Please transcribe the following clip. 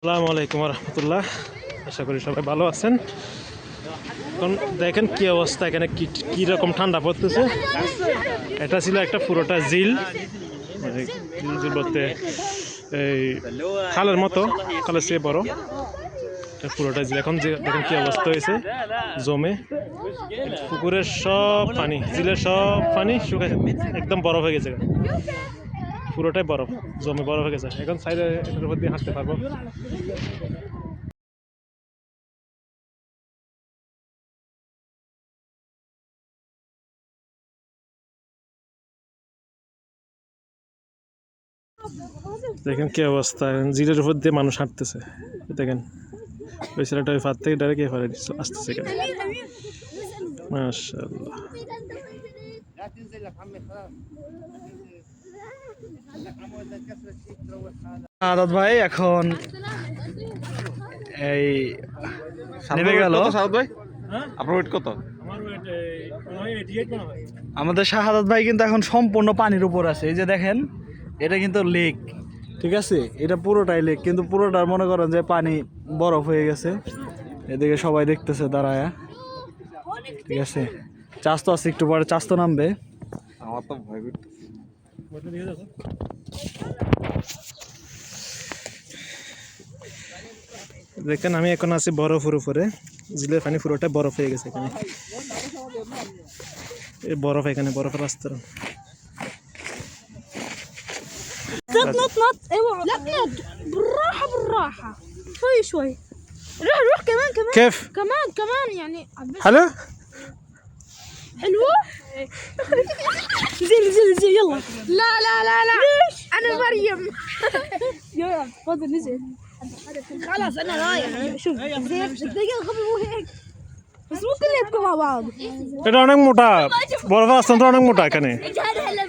আসসালামু আলাইকুম রহমতুল্লাহ। আশা করি সবাই ভালো আছেন। এখন দেখেন কি অবস্থা, এখানে কি রকম ঠান্ডা পড়তেছে। এটা ছিল একটা পুরোটা ঝিল, মানে ঝিল বলতে এই খালের মতো, খালের চেয়ে বড় পুরোটা ঝিল। এখন যে দেখেন কি অবস্থা হয়েছে, জমে পুকুরের সব পানি, ঝিলের সব পানি শুকায় একদম বরফ হয়ে গেছে, পুরোটাই বরফ জমে বরফ হয়ে গেছে। এখন সাইডে এটার উপর দিয়ে হাঁটতে পারবো। দেখেন কি অবস্থা, জিলের উপর দিয়ে মানুষ হাঁটতেছে। দেখেন ওই ছেলেটা ওই ফার থেকে ডাইরেক্ট এ ফারে আসতেছে এখানে। মাশাআল্লাহ। আদাত ভাই এখন এই নেমে গেল। আপনার ওয়েট কত? আমাদের শাহাদাত ভাই কিন্তু এখন সম্পূর্ণ পানির উপর আছে। এই যে দেখেন, এটা কিন্তু লেক, ঠিক আছে? এটা পুরোটাই লেক, কিন্তু পুরোটার মনে করেন যে পানি বরফ হয়ে গেছে। এদিকে সবাই দেখতেছে দাঁড়ায়া, ঠিক আছে? চাষ তো আছে, একটু পরে চাষ তো নামবে। আমার তো ভয় করতেছে। দেখেন আমি এখন আছি বরফের উপরে, ঝিলের পানি পুরোটা বরফ হয়ে গেছে এখানে। এই বরফ, এখানে বরফের রাস্তা। نط ايوه لا بالراحه بالراحه شوي شوي روح كمان كيف كمان يعني حلو حلوه زين يلا لا ليش انا مريم يلا تفضل نزل خلاص انا رايح شوف زين دقيقه قبل مو هيك بس مو كلياتكم مع بعض এটা অনেক মোটা, বরফের রাস্তা অনেক মোটা এখানে। هلا